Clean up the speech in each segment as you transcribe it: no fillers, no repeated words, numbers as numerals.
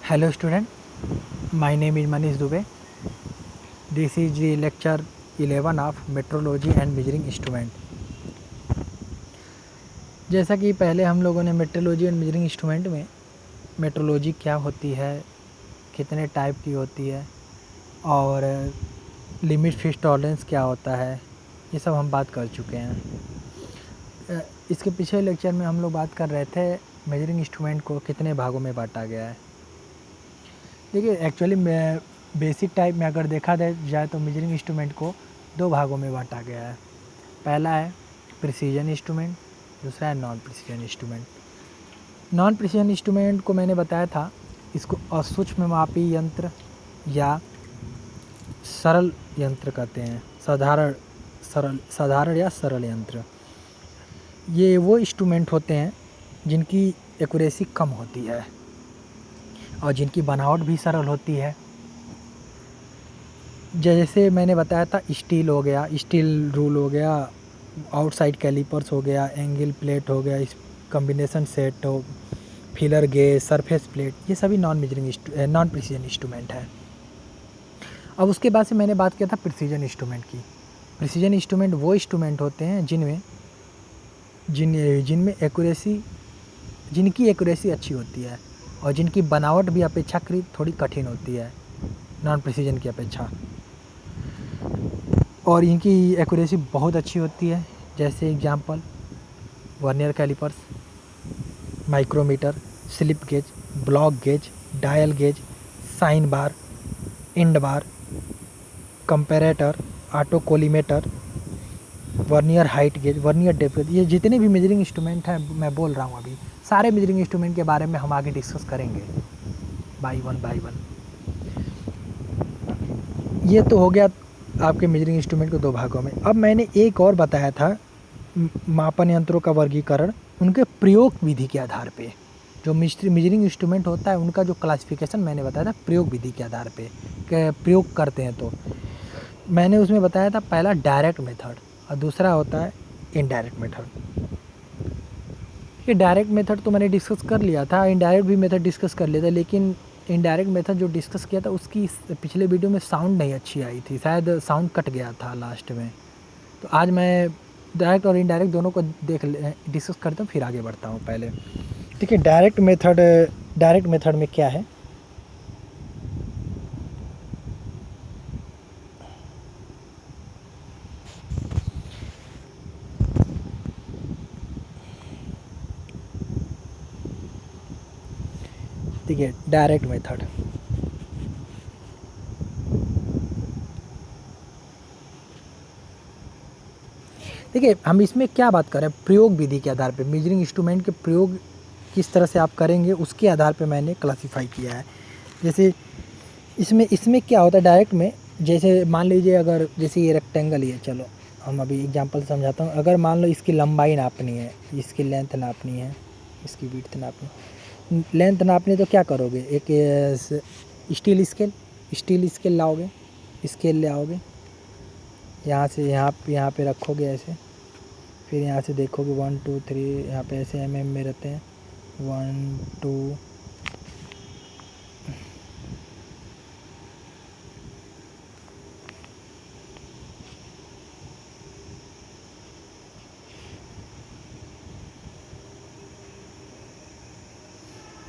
Hello student, my name is Manish Dubey. This is the lecture 11 of Metrology and Measuring Instrument. जैसा कि पहले हम लोगों ने मेट्रोलॉजी एंड मेजरिंग इंस्ट्रूमेंट में मेट्रोलॉजी क्या होती है, कितने टाइप की होती है और लिमिट फिक्स टॉलरेंस क्या होता है, ये सब हम बात कर चुके हैं। इसके पिछले लेक्चर में हम लोग बात कर रहे थे मेजरिंग इंस्ट्रूमेंट को कितने भागों में बांटा गया है। देखिए एक्चुअली बेसिक टाइप में अगर देखा जाए तो मेजरिंग इंस्ट्रूमेंट को दो भागों में बांटा गया है। पहला है प्रिसीजन इंस्ट्रूमेंट, दूसरा है non precision instrument. Non precision instrument को मैंने बताया था, इसको असूक्ष्म मापी यंत्र या सरल यंत्र कहते हैं, साधारण या सरल यंत्र। ये वो इंस्ट्रूमेंट होते हैं जिनकी एक्यूरेसी कम होती है और जिनकी बनावट भी सरल होती है। जैसे मैंने बताया था स्टील हो गया, स्टील रूल हो गया, आउटसाइड कैलिपर्स हो गया, एंगल प्लेट हो गया, कॉम्बिनेशन सेट हो, फिलर गेज, सरफेस प्लेट, ये सभी नॉन प्रिसीजन इंस्ट्रूमेंट है। अब उसके बाद से मैंने बात किया था प्रिसीजन इंस्ट्रूमेंट की। प्रिसीजन इंस्ट्रूमेंट वो इंस्ट्रूमेंट होते हैं जिनमें जिनकी एक्यूरेसी अच्छी होती है और जिनकी बनावट भी अपेक्षाकृत थोड़ी कठिन होती है नॉन प्रिसीजन की अपेक्षा, और इनकी एक्यूरेसी बहुत अच्छी होती है। जैसे example vernier calipers, micrometer, slip gauge, block gauge, dial gauge, sine bar, end bar, comparator, auto collimator, vernier height gauge, vernier depth gauge, ये जितने भी मेजरिंग इंस्ट्रूमेंट हैं मैं बोल रहा हूँ अभी, सारे मेजरिंग इंस्ट्रूमेंट के बारे में हम आगे डिस्कस करेंगे बाई वन। ये तो हो गया आपके मेजरिंग इंस्ट्रूमेंट को दो भागों में। अब मैंने एक और बताया था मापन यंत्रों का वर्गीकरण उनके प्रयोग विधि के आधार पे। जो मेजरिंग इंस्ट्रूमेंट होता है उनका जो क्लासिफिकेशन मैंने बताया था प्रयोग विधि के आधार पे प्रयोग करते हैं। तो मैंने उसमें बताया था पहला डायरेक्ट मेथड और दूसरा होता है इनडायरेक्ट मेथड। ये डायरेक्ट मेथड तो मैंने डिस्कस कर लिया था, इनडायरेक्ट भी मेथड डिस्कस कर लिया था, लेकिन इनडायरेक्ट मेथड जो डिस्कस किया था उसकी पिछले वीडियो में साउंड नहीं अच्छी आई थी, शायद साउंड कट गया था लास्ट में। तो आज मैं डायरेक्ट और इनडायरेक्ट दोनों को डिस्कस करता हूँ, फिर आगे बढ़ता हूँ। पहले ठीक है, डायरेक्ट मेथड में क्या है। ठीक है, डायरेक्ट मेथड देखिए हम इसमें क्या बात कर रहे हैं, प्रयोग विधि के आधार पे मेजरिंग इंस्ट्रूमेंट के प्रयोग किस तरह से आप करेंगे उसके आधार पे मैंने क्लासीफाई किया है। जैसे इसमें क्या होता है डायरेक्ट में, जैसे मान लीजिए अगर जैसे ये रेक्टेंगल ही है, चलो हम अभी एग्जांपल समझाता हूँ। अगर मान लो इसकी लंबाई नापनी है, इसकी लेंथ नापनी है, इसकी विड्थ नापनी, लेंथ नापनी, तो क्या करोगे, एक स्टील स्केल लाओगे, स्केल ले आओगे, यहाँ से यहाँ पे रखोगे ऐसे, फिर यहाँ से देखोगे 1 2 3, यहाँ पे ऐसे mm में रहते हैं 1 2,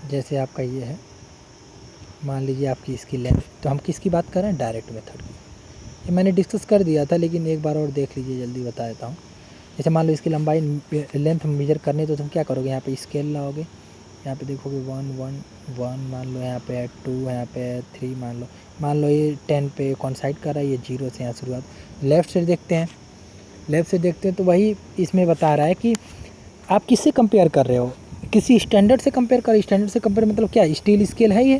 जैसे आपका ये है, मान लीजिए आपकी इसकी लेंथ, तो हम किसकी बात कर रहे हैं, डायरेक्ट मेथड की। ये मैंने डिस्कस कर दिया था लेकिन एक बार और देख लीजिए, जल्दी बता देता हूँ। जैसे मान लो इसकी लंबाई लेंथ मेजर करनी, तो तुम क्या करोगे, यहाँ पे स्केल लाओगे, यहाँ पे देखोगे 1 1 1, मान लो यहाँ पे 2, यहाँ पे 3, मान लो ये 10 पे कॉन्साइड कर रहा है, ये 0 से यहाँ शुरुआत। लेफ़्ट से देखते हैं तो वही इसमें बता रहा है कि आप किससे कंपेयर कर रहे हो, किसी स्टैंडर्ड से कंपेयर कर। स्टैंडर्ड से कंपेयर मतलब क्या, स्टील स्केल है, ये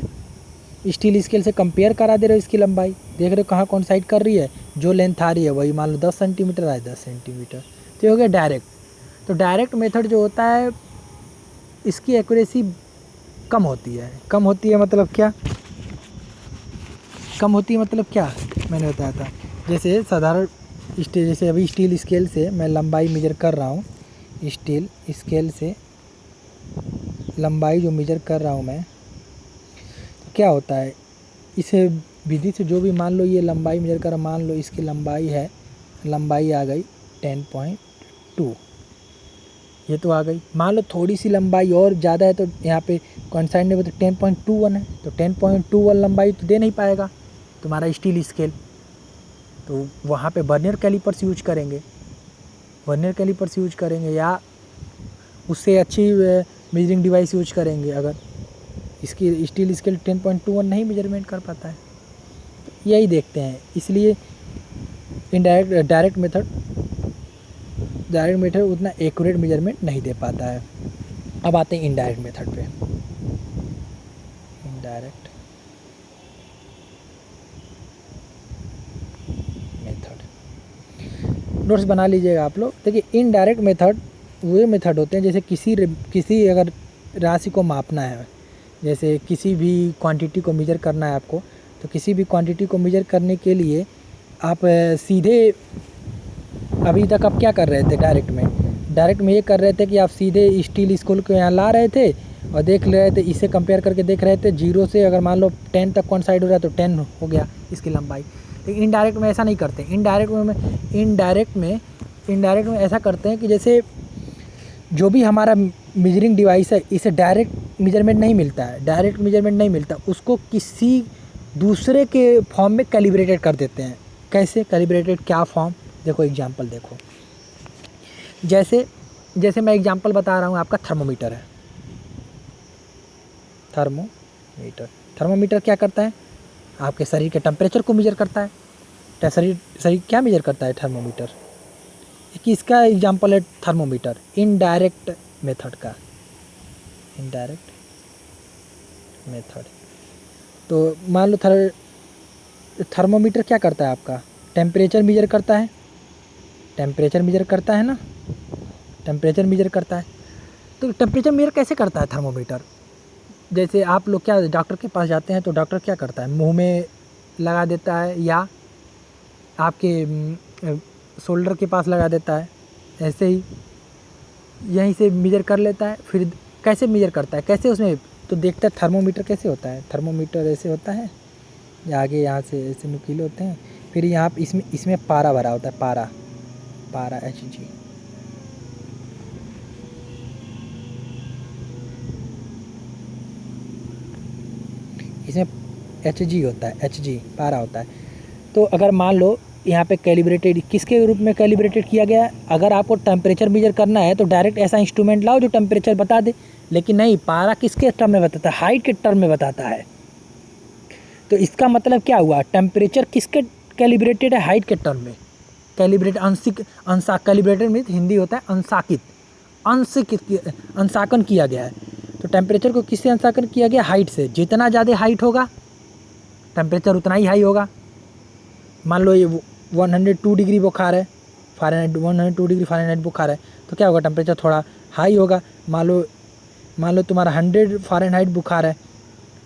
स्टील स्केल से कंपेयर करा दे रहे हो। इसकी लंबाई देख रहे हो कहाँ कॉन्साइड कर रही है, जो लेंथ आ रही है वही मान लो 10 सेंटीमीटर आए, 10 सेंटीमीटर, तो ये हो गया डायरेक्ट। तो डायरेक्ट मेथड जो होता है इसकी एक्यूरेसी कम होती है मतलब क्या, मैंने बताया था। जैसे साधारण जैसे अभी स्टील स्केल से मैं लंबाई मेजर कर रहा हूँ, स्टील स्केल से लंबाई जो मेजर कर रहा हूँ मैं, क्या होता है, इस विधि से जो भी मान लो ये लंबाई मेजर कर, मान लो इसकी लंबाई है, लंबाई आ गई 10.2, ये तो आ गई। मान लो थोड़ी सी लंबाई और ज़्यादा है तो यहाँ पे कॉन्साइंट में तो 10.21 है, तो 10.21 लंबाई तो दे नहीं पाएगा तुम्हारा स्टील स्केल, तो वहाँ पे वर्नियर कैलिपर्स यूज करेंगे, वर्नियर कैलिपर्स यूज करेंगे या उससे अच्छी मेजरिंग डिवाइस यूज करेंगे अगर इसकी स्टील स्केल 10.21 नहीं मेजरमेंट कर पाता है। तो यही देखते हैं, इसलिए डायरेक्ट मेथड उतना एक्यूरेट मेजरमेंट नहीं दे पाता है। अब आते हैं इनडायरेक्ट मेथड पे। इनडायरेक्ट मेथड नोट्स बना लीजिएगा आप लोग। देखिए इनडायरेक्ट मेथड वे मेथड होते हैं जैसे किसी अगर राशि को मापना है, जैसे किसी भी क्वांटिटी को मेजर करना है आपको, तो किसी भी क्वांटिटी को मेजर करने के लिए आप सीधे, अभी तक आप क्या कर रहे थे डायरेक्ट में ये कर रहे थे कि आप सीधे स्टील स्केल को यहाँ ला रहे थे और देख ले रहे थे, इससे कंपेयर करके देख रहे थे 0 से अगर मान लो 10 तक कौन साइड हो रहा है तो 10 हो गया इसकी लंबाई। लेकिन इनडायरेक्ट में ऐसा नहीं करते। इनडायरेक्ट में ऐसा करते हैं कि जैसे जो भी हमारा मेजरिंग डिवाइस है इसे डायरेक्ट मेजरमेंट नहीं मिलता, उसको किसी दूसरे के फॉर्म में कैलिब्रेटेड कर देते हैं। कैसे कैलिब्रेटेड, क्या फॉर्म, देखो एग्जांपल देखो। जैसे मैं एग्जांपल बता रहा हूँ, आपका थर्मोमीटर है। थर्मोमीटर क्या करता है, आपके शरीर के टेम्परेचर को मेजर करता है। शरीर क्या मेजर करता है, थर्मोमीटर। इसका एग्जांपल है थर्मोमीटर इनडायरेक्ट मेथड का। इनडायरेक्ट मेथड तो मान लो थर्मोमीटर क्या करता है, आपका टेम्परेचर मेजर करता है, ना, टेम्परेचर मेजर करता है। तो टेम्परेचर मेजर कैसे करता है थर्मोमीटर, जैसे आप लोग क्या डॉक्टर के पास जाते हैं तो डॉक्टर क्या करता है, मुंह में लगा देता है या आपके शोल्डर के पास लगा देता है, ऐसे ही यहीं से मेजर कर लेता है। फिर कैसे मेजर करता है, कैसे उसमें तो देखता है थर्मोमीटर कैसे होता है। थर्मोमीटर ऐसे होता है, आगे यहाँ से ऐसे नुकीले होते हैं, फिर यहाँ इसमें पारा भरा होता है, पारा Hg। इसमें Hg होता है, Hg पारा होता है। तो अगर मान लो यहाँ पे कैलिब्रेटेड किसके रूप में कैलिब्रेटेड किया गया है, अगर आपको टेम्परेचर मेजर करना है तो डायरेक्ट ऐसा इंस्ट्रूमेंट लाओ जो टेम्परेचर बता दे, लेकिन नहीं, पारा किसके टर्म में बताता है, हाइट के टर्म में बताता है। तो इसका मतलब क्या हुआ, टेम्परेचर किसके कैलिब्रेटेड है, हाइट के टर्म में। कैलिब्रेटेड मीन्स हिंदी होता है अंशांकन किया गया है। तो टेम्परेचर को किससे अंशांकन किया गया, हाइट से। जितना ज़्यादा हाइट होगा टेम्परेचर उतना ही हाई होगा। मान लो ये 102 डिग्री बुखार है, फ़ारेनहाइट 102 डिग्री फ़ारेनहाइट बुखार है, तो क्या होगा, टेम्परेचर थोड़ा हाई होगा। मान लो तुम्हारा 100 फ़ारेनहाइट बुखार है,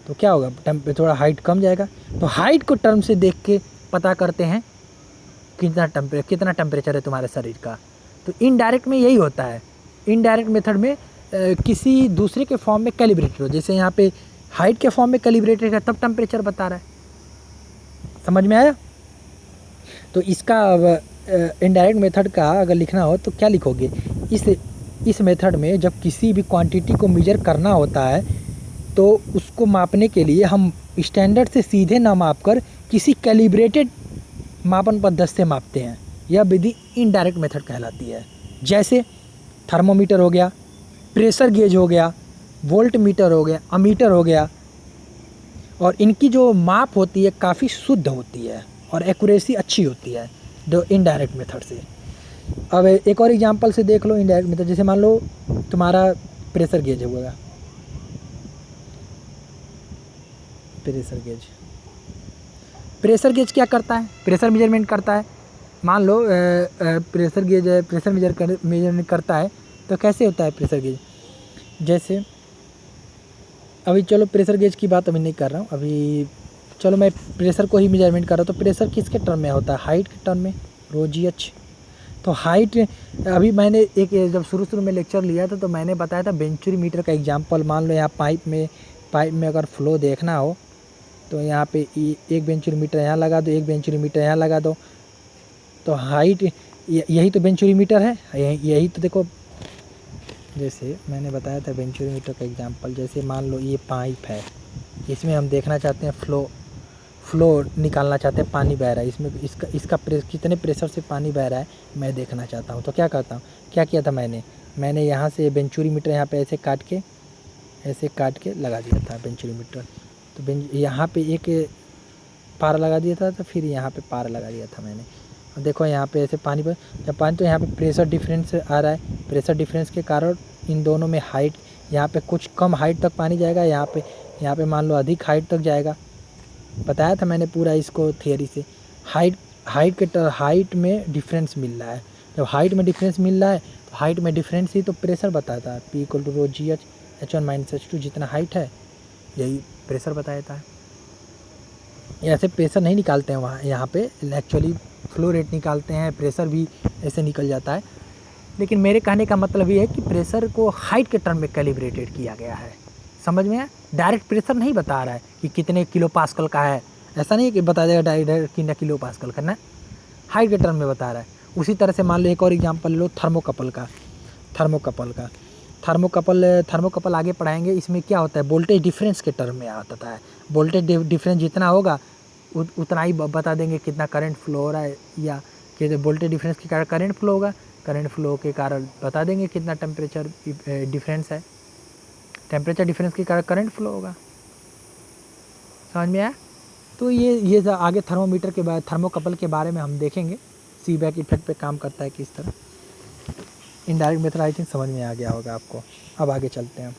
तो क्या होगा, टेम्परेचर थोड़ा हाइट कम जाएगा। तो हाइट को टर्म से देख के पता करते हैं कितना टेम्परेचर है तुम्हारे शरीर का। तो इनडायरेक्ट में यही होता है। इनडायरेक्ट मेथड में किसी दूसरे के फॉर्म में कैलिब्रेटेड हो, जैसे यहाँ पे हाइट के फॉर्म में कैलिब्रेटेड है तब टेम्परेचर बता रहा है। समझ में आया। तो इसका इनडायरेक्ट मेथड का अगर लिखना हो तो क्या लिखोगे, इस मेथड में जब किसी भी क्वांटिटी को मेजर करना होता है तो उसको मापने के लिए हम स्टैंडर्ड से सीधे ना मापकर किसी कैलिब्रेटेड मापन पद्धति से मापते हैं। यह विधि इनडायरेक्ट मेथड कहलाती है। जैसे थर्मोमीटर हो गया, प्रेशर गेज हो गया, वोल्ट मीटर हो गया, अमीटर हो गया, और इनकी जो माप होती है काफ़ी शुद्ध होती है और एक्यूरेसी अच्छी होती है जो इनडायरेक्ट मेथड से। अब एक और एग्जांपल से देख लो इनडायरेक्ट मेथड। जैसे मान लो तुम्हारा प्रेशर गेज होगा, प्रेशर गेज क्या करता है, प्रेशर मेजरमेंट करता है। मान low pressure gauge pressure measurement करता है, तो कैसे होता है प्रेशर गेज। जैसे अभी चलो प्रेशर गेज की बात अभी नहीं कर रहा हूँ, अभी चलो मैं प्रेशर को ही मेजरमेंट कर रहा हूँ। तो प्रेशर किसके टर्म में होता है, हाइट के टर्म में, ρgh। तो हाइट, अभी मैंने एक जब शुरू में लेक्चर लिया था तो मैंने बताया था वेंचुरी मीटर का एग्जांपल। मान लो यहाँ पाइप में अगर फ्लो देखना हो तो यहाँ पे 1 बेंचुरीमीटर यहाँ लगा दो, 1 बेंचुरीमीटर यहाँ लगा दो, तो हाइट यही तो बेंचुरीमीटर है, यही तो देखो। जैसे मैंने बताया था बेंचुरीमीटर का एग्जांपल, जैसे मान लो ये पाइप है, इसमें हम देखना चाहते हैं फ्लो निकालना चाहते हैं, पानी बह रहा है इसमें, इसका कितने प्रेशर से पानी बह रहा है मैं देखना चाहता हूँ। तो क्या करता हूँ, क्या किया था मैंने यहाँ से बेंचुरीमीटर यहाँ पे ऐसे काट के लगा दिया था बेंचुरीमीटर। तो यहाँ पे एक पार लगा दिया था, तो फिर यहाँ पे पार लगा दिया था मैंने। और देखो यहाँ पे ऐसे पानी पर जब पानी, तो यहाँ पे प्रेशर डिफरेंस आ रहा है, प्रेशर डिफरेंस के कारण इन दोनों में हाइट, यहाँ पे कुछ कम हाइट तक पानी जाएगा, यहाँ पे मान लो अधिक हाइट तक जाएगा। बताया था मैंने पूरा इसको थियरी से। हाइट में डिफरेंस मिल रहा है, जब हाइट में डिफरेंस मिल रहा है तो हाइट में डिफरेंस ही तो प्रेशर बताता है। P = ρ g h h1 - h2, जितना हाइट है यही प्रेशर बताता है। ऐसे प्रेशर नहीं निकालते हैं वहाँ, यहाँ पे एक्चुअली फ्लो रेट निकालते हैं, प्रेशर भी ऐसे निकल जाता है। लेकिन मेरे कहने का मतलब ये है कि प्रेशर को हाइट के टर्म में कैलिब्रेटेड किया गया है, समझ में आया। डायरेक्ट प्रेशर नहीं बता रहा है कि कितने किलो पास्कल का है, ऐसा नहीं है कि बता देगा डायरेक्ट कितना किलो पास्कल का, ना, हाइट के टर्म में बता रहा है। उसी तरह से मान लो एक और एग्जांपल लो थर्मोकपल का। थर्मोकपल आगे पढ़ाएंगे। इसमें क्या होता है, वोल्टेज डिफरेंस के टर्म में आता है। वोल्टेज डिफरेंस जितना होगा उतना ही बता देंगे कितना करंट फ्लो हो रहा है, या कि वोल्टेज डिफरेंस के कारण करंट फ्लो होगा, करंट फ्लो के कारण बता देंगे कितना टेम्परेचर डिफरेंस है, टेम्परेचर डिफरेंस के कारण करंट फ्लो होगा। समझ में आया। तो ये आगे थर्मोमीटर के बाद थर्मोकपल के बारे में हम देखेंगे, सीबैक इफेक्ट पे काम करता है किस तरह। इनडायरेक्ट मेथड आई थिंक समझ में आ गया होगा आपको। अब आगे चलते हैं।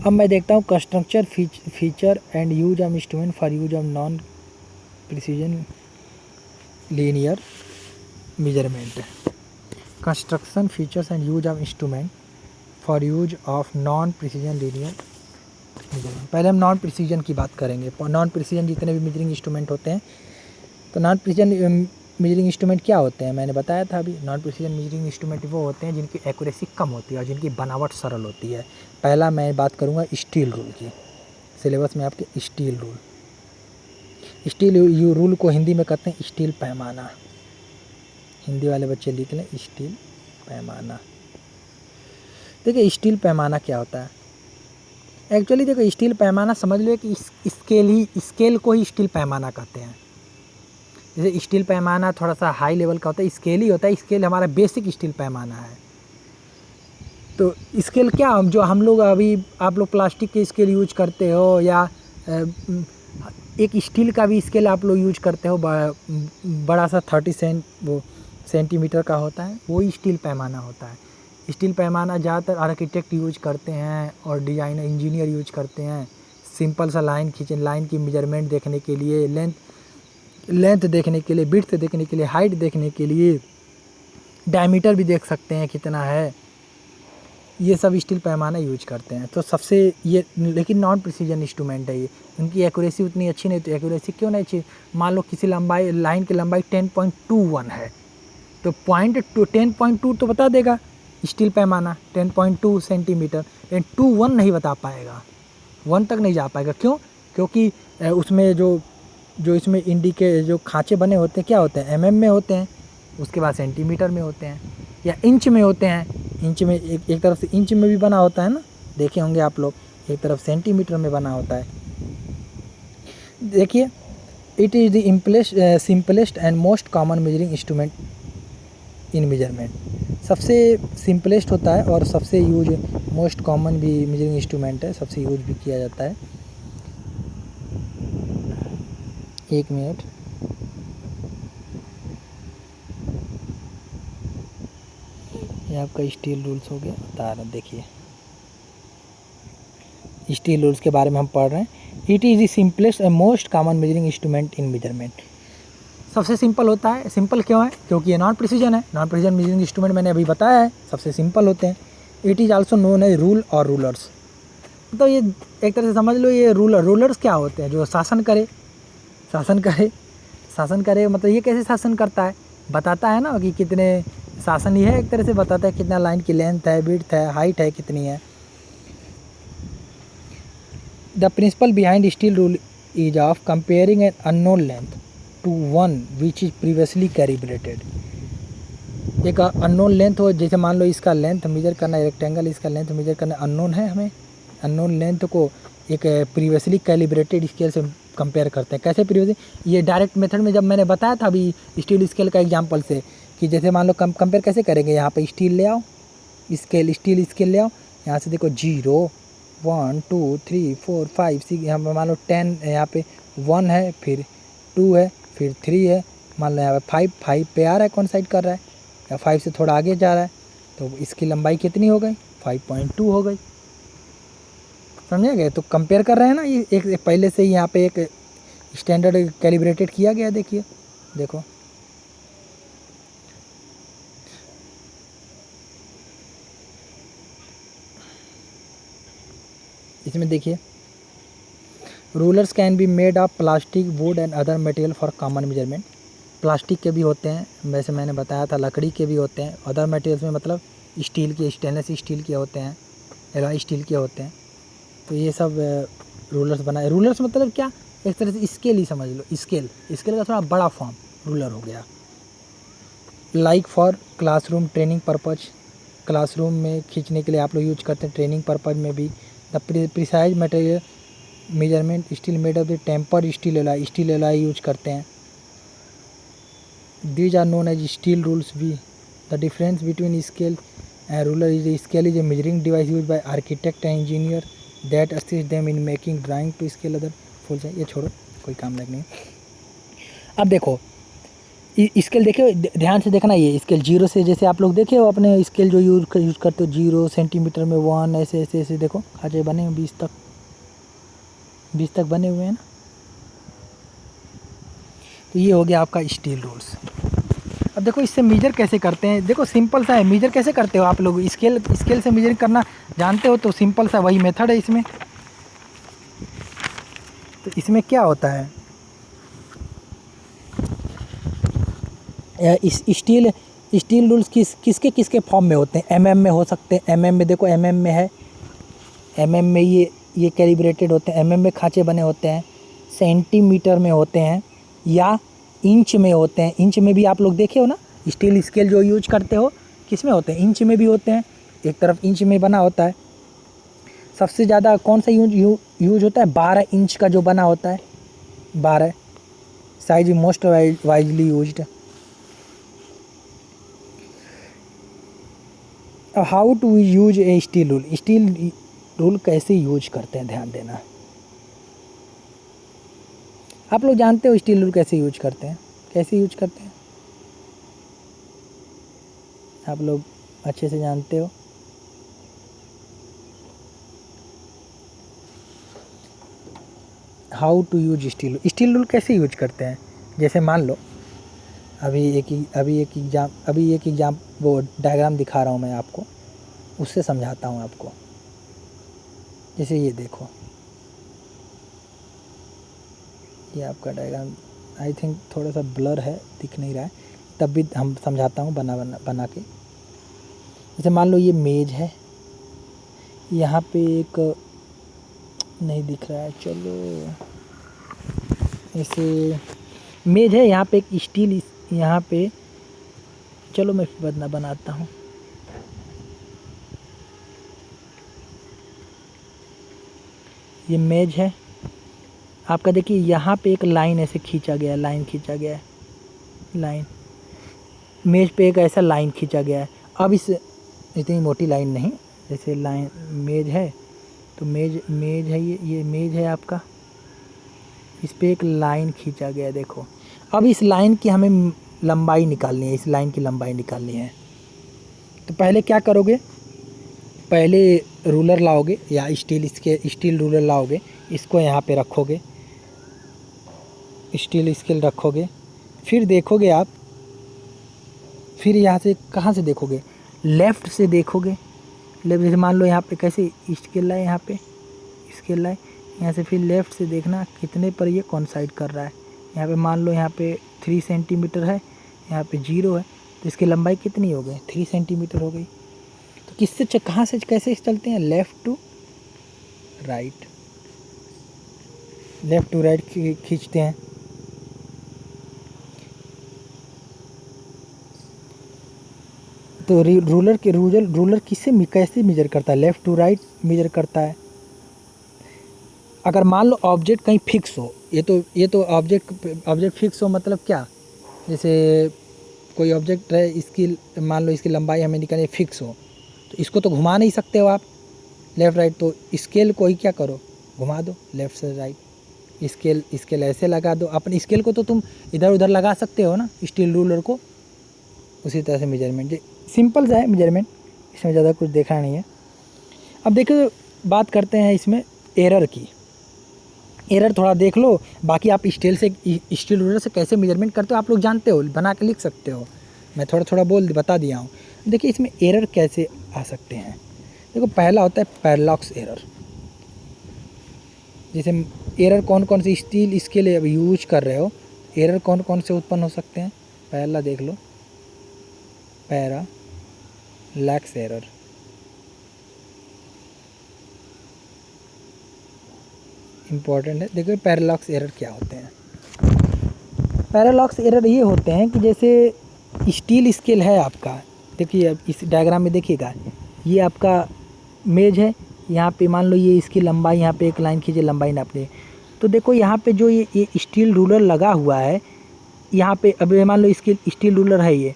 अब मैं देखता हूँ construction feature and use of instrument for use of non precision linear measurement. Construction features and use of instrument for use of non precision linear measurement. पहले हम नॉन प्रिसीजन की बात करेंगे। नॉन प्रिसीजन जितने भी मेजरिंग इंस्ट्रूमेंट होते हैं, तो नॉन प्रिसीजन मेजरिंग इंस्ट्रूमेंट क्या होते हैं मैंने बताया था अभी। नॉन प्रिसीजन मेजरिंग इंस्ट्रूमेंट वो होते हैं जिनकी एक्यूरेसी कम होती है और जिनकी बनावट सरल होती है। पहला मैं बात करूँगा स्टील रूल की। सिलेबस में आपके स्टील रूल को हिंदी में कहते हैं स्टील पैमाना। हिंदी वाले बच्चे लिख लें स्टील पैमाना। देखिए स्टील पैमाना क्या होता है। एक्चुअली देखो स्टील पैमाना समझ लो कि स्केल को ही स्टील पैमाना कहते हैं। जैसे स्टील पैमाना थोड़ा सा हाई लेवल का होता है, स्केल ही होता है। स्केल हमारा बेसिक स्टील पैमाना है। तो स्केल क्या, जो हम लोग अभी आप लोग प्लास्टिक के स्केल यूज करते हो, या एक स्टील का भी स्केल आप लोग यूज करते हो, बड़ा सा 30 सेंटीमीटर का होता है, वो स्टील पैमाना होता है। स्टील पैमाना ज़्यादातर आर्किटेक्ट यूज करते हैं और डिज़ाइनर इंजीनियर यूज करते हैं। सिंपल सा लाइन की मेजरमेंट देखने के लिए, लेंथ देखने के लिए, विड्थ देखने के लिए, हाइट देखने के लिए, डायमीटर भी देख सकते हैं कितना है, ये सब स्टील पैमाना यूज करते हैं। तो सबसे ये, लेकिन नॉन प्रिसीजन इंस्ट्रूमेंट है ये, इनकी एक्यूरेसी उतनी अच्छी नहीं। तो एक्यूरेसी क्यों नहीं अच्छी, मान लो किसी लाइन की लंबाई 10.21 है, तो 10.2 तो बता देगा स्टील पैमाना 10.2 सेंटीमीटर, लेकिन 21 नहीं बता पाएगा, 1 तक नहीं जा पाएगा। क्यों? क्योंकि उसमें जो इसमें जो खाँचे बने होते हैं क्या होते हैं, mm में होते हैं, उसके बाद सेंटीमीटर में होते हैं, या इंच में होते हैं। इंच में एक तरफ से इंच में भी बना होता है ना, देखे होंगे आप लोग, एक तरफ सेंटीमीटर में बना होता है। देखिए it is the simplest and most common measuring instrument in measurement. सबसे सिंपलेस्ट होता है और सबसे यूज, मोस्ट कॉमन भी मेजरिंग इंस्ट्रूमेंट है, सबसे यूज भी किया जाता है। 1 मिनट। ये आपका स्टील रूल्स हो गया, बता रहा। देखिए स्टील रूल्स के बारे में हम पढ़ रहे हैं। It is the simplest and most common measuring instrument in measurement. सबसे सिंपल होता है। सिंपल क्यों है? क्योंकि ये नॉन प्रिसीजन है। नॉन प्रिसीजन मेजरिंग इंस्ट्रूमेंट मैंने अभी बताया है सबसे सिंपल होते हैं। It is also known as rule और रूलर्स। तो ये एक तरह से समझ लो ये रूलर्स क्या होते हैं, जो शासन करे मतलब ये कैसे शासन करता है, बताता है ना कि कितने शासन, ये है एक तरह से बताता है कितना लाइन की लेंथ है, विड्थ है, हाइट है कितनी है। The principle behind steel rule is of comparing an unknown length to one which is previously calibrated. एक अननोन लेंथ हो, जैसे मान लो इसका लेंथ मेजर करना है, रेक्टेंगल इसका लेंथ मेजर करना अननोन है, हमें अननोन लेंथ को एक प्रीवियसली कैलिब्रेटेड स्केल से कंपेयर करते हैं। कैसे प्रीवियसली, ये डायरेक्ट मेथड में जब मैंने बताया था अभी स्टील स्केल का एग्जांपल से, कि जैसे मान लो कंपेयर कैसे करेंगे, यहाँ पे स्टील ले आओ, स्केल स्टील स्केल ले आओ, यहाँ से देखो 0 1 2 3 4 5 6, यहाँ पे मान लो 10, यहाँ पे 1 है, फिर 2 है, फिर 3 है, मान लो यहाँ पे 5 पे आ रहा है, कौन साइड कर रहा है, या 5 से थोड़ा आगे जा रहा है, तो इसकी लंबाई कितनी हो गई, 5.2 हो गई। समझे गए? तो कंपेयर कर रहे हैं ना, ये एक पहले से ही यहाँ पे एक स्टैंडर्ड कैलिब्रेटेड किया गया। देखिए, देखो इसमें देखिए, rulers can be made of plastic, would and other material for common measurement. Plastic के भी होते हैं, वैसे मैंने बताया था, लकड़ी के भी होते हैं, अदर मटेरियल्स में मतलब स्टील के, स्टेनलेस स्टील के होते हैं, एलॉय स्टील के होते हैं। तो ये सब रूलर्स बनाए। रूलर्स मतलब क्या, एक तरह से स्केल ही समझ लो, स्केल का थोड़ा बड़ा फॉर्म रूलर हो गया। Like for classroom training purpose, classroom में खींचने के लिए आप लोग यूज करते हैं, ट्रेनिंग पर्पज में भी। The precise material measurement steel made of the tempered steel alloy use करते हैं। These are known as steel rules. The difference between scale and ruler is scale is a measuring device used by architect and engineer that assists them in making drawing to scale other full। ये छोड़ो, कोई काम लग नहीं। अब देखो scale, देखिए ध्यान से देखना, ये स्केल 0 से, जैसे आप लोग देखे हो अपने स्केल जो यूज करते हो, 0 सेंटीमीटर में 1, ऐसे ऐसे ऐसे देखो खाचे बने हैं, 20 तक बने हुए हैं ना। तो ये हो गया आपका स्टील रूल्स। अब देखो इससे मेजर कैसे करते हैं, देखो सिंपल सा है। मेजर कैसे करते हो आप लोग, स्केल से मेजर करना जानते हो, तो सिंपल सा वही मेथड है इसमें। तो इसमें क्या होता है, स्टील रूल्स किसके फॉर्म में होते हैं, एमएम में हो सकते हैं। एमएम में देखो, एमएम में है, एमएम में ये कैलिब्रेटेड होते हैं, एमएम में खांचे बने होते हैं। सेंटीमीटर में होते हैं या इंच में होते हैं। इंच में भी आप लोग देखे हो ना, स्टील स्केल जो यूज करते हो किस में होते हैं, इंच में भी होते हैं। एक तरफ इंच में बना होता है। सबसे ज़्यादा कौन सा यूज होता है, 12 इंच का जो बना होता है, 12 size most wisely used. How to use a steel rule, steel rule कैसे यूज करते हैं, ध्यान देना। आप लोग जानते हो स्टील रूल कैसे यूज करते हैं, कैसे यूज करते हैं, आप लोग अच्छे से जानते हो। How to use steel rule कैसे यूज करते हैं, जैसे मान लो अभी एक एग्जाम वो डायग्राम दिखा रहा हूँ मैं आपको, उससे समझाता हूँ आपको। जैसे ये देखो, ये आपका डायग्राम आई थिंक थोड़ा सा ब्लर है, दिख नहीं रहा है, तब भी हम समझाता हूँ बना के। जैसे मान लो ये मेज है, यहाँ पे एक नहीं दिख रहा है, चलो ऐसे मेज है, यहाँ पे एक स्टील, यहाँ पे चलो मैं बनाता हूँ। ये मेज है आपका, देखिए यहाँ पे एक लाइन ऐसे खींचा गया है, लाइन मेज पे एक ऐसा लाइन खींचा गया है। अब इस इतनी मोटी लाइन नहीं, जैसे लाइन मेज है, तो मेज है, ये मेज है आपका, इस पे एक लाइन खींचा गया है, देखो। अब इस लाइन की हमें लंबाई निकालनी है, इस लाइन की लंबाई निकालनी है। तो पहले क्या करोगे, पहले रूलर लाओगे या स्टील रूलर लाओगे, इसको यहाँ पे रखोगे, स्टील स्केल रखोगे, फिर देखोगे आप, फिर यहाँ से कहाँ से देखोगे, लेफ़्ट से देखोगे। लेफ्ट से मान लो यहाँ पे कैसे स्केल लाए, यहाँ पे स्केल लाए, यहाँ से फिर लेफ़्ट से देखना कितने पर ये कॉन्साइड कर रहा है। यहाँ पे मान लो यहाँ पे 3 सेंटीमीटर है, यहाँ पे 0 है, तो इसकी लंबाई कितनी हो गई? 3 सेंटीमीटर हो गई। तो किससे कहाँ से कैसे चलते हैं? Left to right, left to right खींचते हैं। तो रूलर किससे कैसे मेजर करता है? लेफ़्ट टू राइट मेजर करता है। अगर मान लो ऑब्जेक्ट कहीं फिक्स हो, ये तो ऑब्जेक्ट फिक्स हो मतलब क्या? जैसे कोई ऑब्जेक्ट है, इसकी मान लो इसकी लंबाई हमें निकालनी फिक्स हो, तो इसको तो घुमा नहीं सकते हो आप लेफ़्ट राइट, तो स्केल को ही क्या करो, घुमा दो लेफ़्ट से राइट। स्केल ऐसे लगा दो। अपन स्केल को तो तुम इधर उधर लगा सकते हो ना, स्टील रूलर को। उसी तरह से मेजरमेंट सिंपल सा है मेजरमेंट, इसमें ज़्यादा कुछ देखा नहीं है। अब देखो बात करते हैं इसमें एरर की। एरर थोड़ा देख लो, बाकी आप स्टील रूलर से कैसे मेजरमेंट करते हो आप लोग जानते हो, बना के लिख सकते हो। मैं थोड़ा बता दिया हूँ। देखिए इसमें एरर कैसे आ सकते हैं। देखो पहला होता है पैरालॉक्स एरर। जैसे एरर कौन से स्टील स्केल यूज कर रहे हो, एरर कौन से उत्पन्न हो सकते हैं? पहला देख लो, पैरालैक्स एरर। इम्पॉर्टेंट है, देखो पैरालॉक्स एरर क्या होते हैं। पैरालॉक्स एरर ये होते हैं कि जैसे स्टील स्केल है आपका, देखिए अब इस डायग्राम में देखिएगा, ये आपका मेज है, यहाँ पे मान लो ये इसकी लंबाई, यहाँ पे एक लाइन खींचे लंबाई नापने। तो देखो यहाँ पे जो ये स्टील रूलर लगा हुआ है, यहाँ पे अब मान लो इसकी स्टील रूलर है ये,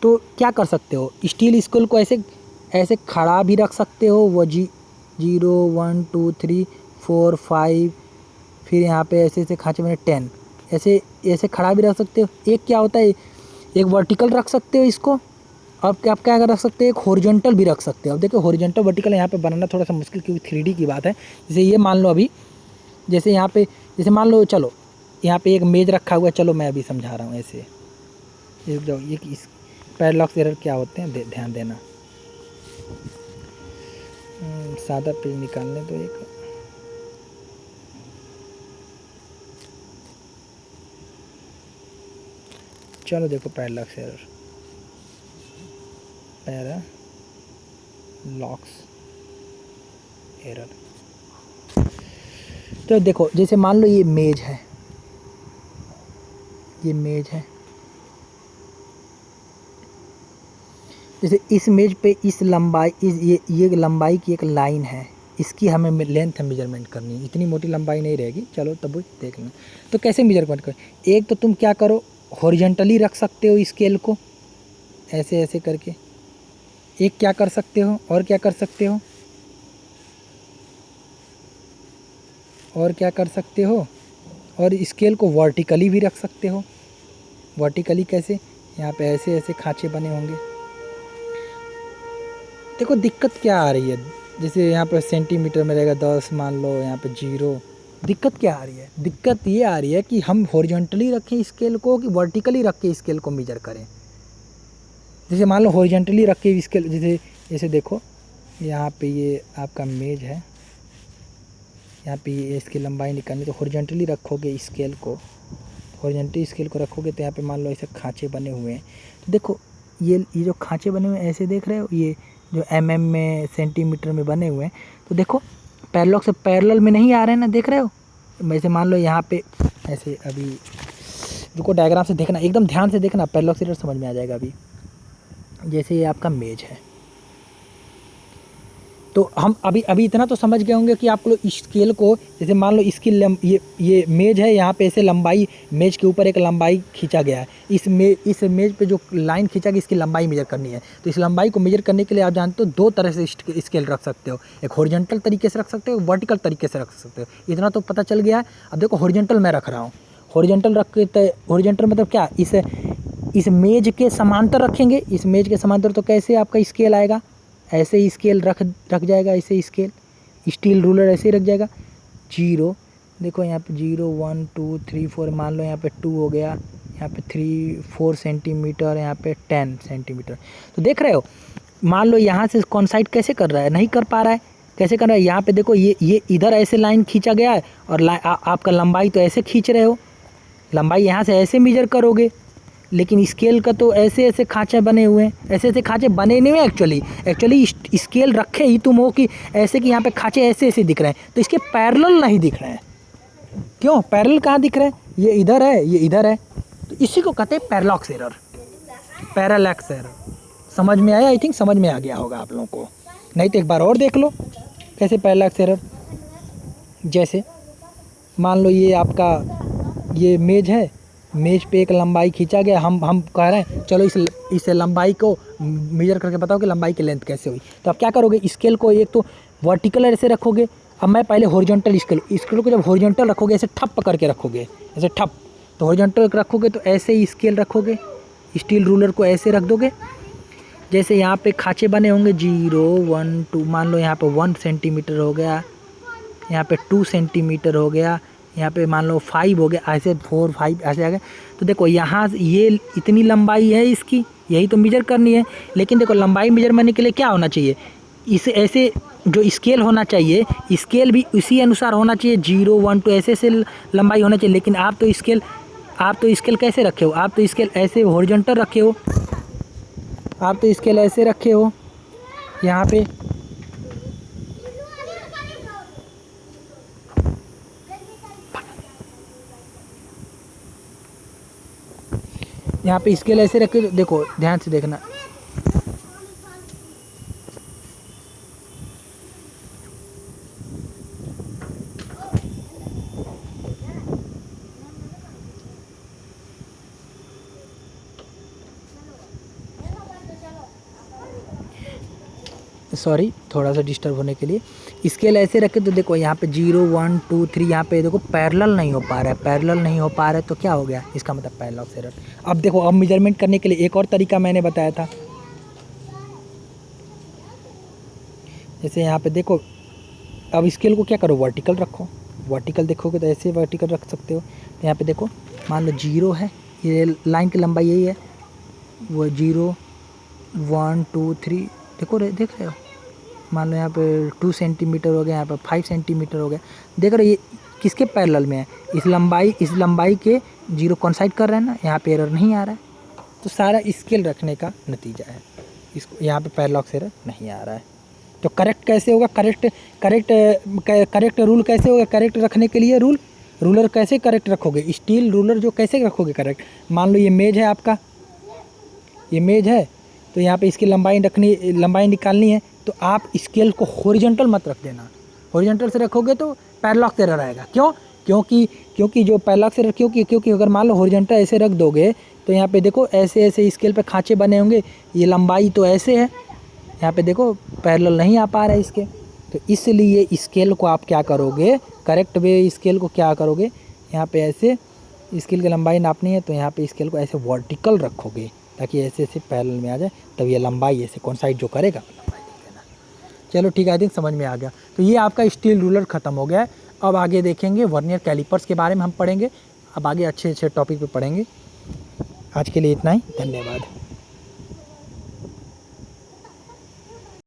तो क्या कर सकते हो, स्टील स्केल को ऐसे खड़ा भी रख सकते हो, वो 0 1 2 3 4 5, फिर यहाँ पे ऐसे खाँचे बने 10, ऐसे खड़ा भी रख सकते हो। एक क्या होता है, एक वर्टिकल रख सकते हो इसको, अब क्या आप क्या रख सकते हो, एक हॉरिजॉन्टल भी रख सकते हो। अब देखो हॉरिजॉन्टल वर्टिकल यहाँ पे बनाना थोड़ा सा मुश्किल, क्योंकि 3D की बात है। जैसे ये मान लो अभी, जैसे यहाँ पे जैसे मान लो, चलो यहाँ पे एक मेज रखा हुआ है, चलो मैं अभी समझा रहा हूँ ऐसे। जाओ, ये इस पैरालॉक्स एरर क्या होते हैं ध्यान देना। सादा पेज निकालने तो एक, चलो देखो पैरालॉक्स एरर। तो देखो जैसे मान लो ये मेज है, जैसे इस मेज पे इस लंबाई, ये लंबाई की एक लाइन है, इसकी हमें लेंथ मेजरमेंट करनी है। इतनी मोटी लंबाई नहीं रहेगी, चलो तब देख लेना। तो कैसे मेजरमेंट करें? एक तो तुम क्या करो, हॉरिजॉन्टली रख सकते हो स्केल को ऐसे करके। एक क्या कर सकते हो, और क्या कर सकते हो, और स्केल को वर्टिकली भी रख सकते हो। वर्टिकली कैसे? यहाँ पे ऐसे खाँचे बने होंगे। देखो दिक्कत क्या आ रही है, जैसे यहाँ पे सेंटीमीटर में रहेगा 10, मान लो यहाँ पे 0। दिक्कत क्या आ रही है? दिक्कत ये आ रही है कि हम हॉरिजॉन्टली रखें स्केल को कि वर्टिकली रख के स्केल को मेजर करें। जैसे मान लो हॉरिजॉन्टली रख के स्केल, जैसे देखो यहाँ पे ये आपका मेज है, यहाँ पे ये इसकी लंबाई निकालनी, तो हॉरिजॉन्टली रखोगे स्केल को, तो यहाँ पे मान लो ऐसे खाँचे बने हुए हैं। तो देखो ये जो खाँचे बने हुए हैं ऐसे देख रहे हो, ये जो mm में सेंटीमीटर में बने हुए हैं, तो देखो पैरेलल से पैरेलल में नहीं आ रहे हैं ना, देख रहे हो। वैसे मान लो यहाँ पे ऐसे, अभी रुको डायग्राम से देखना, एकदम ध्यान से देखना, पैरेलल से समझ में आ जाएगा। अभी जैसे ये आपका मेज है, तो हम अभी इतना तो समझ गए होंगे कि आप लोग स्केल को, जैसे मान लो इसकी ये मेज है, यहाँ पे ऐसे लंबाई, मेज के ऊपर एक लंबाई खींचा गया है, इस मेज पे जो लाइन खींचा गया इसकी लंबाई मेजर करनी है। तो इस लंबाई को मेजर करने के लिए आप जानते हो 2 तरह से स्केल रख सकते हो, एक हॉरिजॉन्टल तरीके से रख सकते हो, वर्टिकल तरीके से रख सकते हो। इतना तो पता चल गया है। अब देखो हॉरिजॉन्टल मैं रख रहा हूँ, हॉरिजॉन्टल रख के, हॉरिजॉन्टल मतलब क्या, इस मेज के समांतर रखेंगे। इस मेज के समांतर तो कैसे आपका स्केल आएगा, ऐसे ही स्केल रख जाएगा, ऐसे स्केल स्टील रूलर ऐसे ही रख जाएगा। 0 देखो यहाँ पे 0 1 2 3 4, मान लो यहाँ पे 2 हो गया, यहाँ पे 3 4 सेंटीमीटर, यहाँ पे 10 सेंटीमीटर। तो देख रहे हो, मान लो यहाँ से कौन साइड कैसे कर रहा है, नहीं कर पा रहा है, कैसे कर रहा है। यहाँ पे देखो ये इधर ऐसे लाइन खींचा गया है, और आपका लंबाई तो ऐसे खींच रहे हो, लंबाई यहाँ से ऐसे मेजर करोगे, लेकिन स्केल का तो ऐसे ऐसे खाँचे बने हुए हैं, ऐसे ऐसे खाँचे बने नहीं हुए एक्चुअली स्केल रखे ही तुम हो कि ऐसे कि यहाँ पे खाँचे ऐसे ऐसे दिख रहे हैं, तो इसके पैरेलल नहीं दिख रहे हैं। क्यों पैरेलल कहाँ दिख रहे हैं? ये इधर है, ये इधर है, तो इसी को कहते हैं पैरेलॉक्स एरर, पैरेलैक्स एरर। समझ में आया? आई थिंक समझ में आ गया होगा आप लोगों को, नहीं तो एक बार और देख लो कैसे पैरेलैक्स एरर। जैसे मान लो ये आपका ये मेज है, मेज पे एक लंबाई खींचा गया, हम कह रहे हैं चलो इस लंबाई को मेजर करके बताओ कि लंबाई की लेंथ कैसे हुई। तो आप क्या करोगे, स्केल को एक तो वर्टिकल ऐसे रखोगे। अब मैं पहले हॉरिजॉन्टल स्केल को जब हॉरिजॉन्टल रखोगे, ऐसे ठप पकड़ के रखोगे, ऐसे ठप, तो हॉरिजॉन्टल रखोगे तो ऐसे ही स्केल रखोगे, स्टील रूलर को ऐसे रख दोगे। जैसे यहाँ पे खाँचे बने होंगे 0 1 2, मान लो यहाँ पे 1 सेंटीमीटर हो गया, यहाँ पे 2 सेंटीमीटर हो गया, यहाँ पे मान लो 5 हो गया, ऐसे 4 5 ऐसे आ गए। तो देखो यहाँ ये इतनी लंबाई है इसकी, यही तो मेजर करनी है। लेकिन देखो लंबाई मेजर करने के लिए क्या होना चाहिए, इसे ऐसे जो स्केल होना चाहिए, स्केल भी उसी अनुसार होना चाहिए, 0 1 2 ऐसे ऐसे लंबाई होना चाहिए। लेकिन आप तो स्केल कैसे रखे हो, आप तो स्केल ऐसे हॉरिजॉन्टल रखे हो, आप तो स्केल ऐसे रखे हो यहाँ पे, यहाँ पे स्केल ऐसे रखे। देखो ध्यान से देखना, सॉरी थोड़ा सा डिस्टर्ब होने के लिए। स्केल ऐसे रखे तो देखो यहाँ पे 0 1 2 3, यहाँ पे देखो पैरेलल नहीं हो पा रहा है, पैरेलल नहीं हो पा रहा है, तो क्या हो गया, इसका मतलब पैरेलॉक्स एरर। अब देखो, अब मेजरमेंट करने के लिए एक और तरीका मैंने बताया था। जैसे यहाँ पे देखो, अब स्केल को क्या करो, वर्टिकल रखो, वर्टिकल देखोगे तो ऐसे वर्टिकल रख सकते हो। तो यहाँ पे देखो मान लो 0 है, ये लाइन की लंबाई यही है, वो 0 1 2 3, देख रहे हो, मान लो यहाँ पे 2 सेंटीमीटर हो गया, यहाँ पे 5 सेंटीमीटर हो गया। देख रहे हो ये किसके पैरेलल में है, इस लंबाई के 0 कोइंसाइड कर रहा है ना, यहाँ पे एरर नहीं आ रहा है। तो सारा स्केल रखने का नतीजा है, इसको यहाँ पे पैरेलॉक्स एरर नहीं आ रहा है। तो करेक्ट कैसे होगा, करेक्ट रूल कैसे होगा, करेक्ट रखने के लिए रूलर कैसे करेक्ट रखोगे, स्टील रूलर जो कैसे रखोगे करेक्ट। मान लो ये मेज है आपका, ये मेज है, तो यहाँ पे इसकी लंबाई निकालनी है, तो आप स्केल को हॉरिजॉन्टल मत रख देना, हॉरिजॉन्टल से रखोगे तो पैरेलॉक्स एरर आएगा। क्यों? क्योंकि जो पैरेलॉक्स एरर क्योंकि अगर मान लो हॉरिजॉन्टल ऐसे रख दोगे तो यहाँ पे देखो ऐसे ऐसे स्केल पे खाँचे बने होंगे, ये लंबाई तो ऐसे है, यहाँ पे देखो पैरेलल नहीं आ पा रहा है इसके। तो इसलिए स्केल को आप क्या करोगे, करेक्ट वे स्केल को क्या करोगे, यहाँ पे ऐसे स्केल की लंबाई नापनी है तो यहाँ पे स्केल को ऐसे वर्टिकल रखोगे ताकि ऐसे ऐसे पैरेलल में आ जाए, तब ये लंबाई ऐसे कोइंसाइड जो करेगा लंबाई देना। चलो ठीक है, आई थिंक समझ में आ गया। तो ये आपका स्टील रूलर ख़त्म हो गया है। अब आगे देखेंगे वर्नियर कैलिपर्स के बारे में हम पढ़ेंगे, अब आगे अच्छे अच्छे टॉपिक पे पढ़ेंगे। आज के लिए इतना ही, धन्यवाद।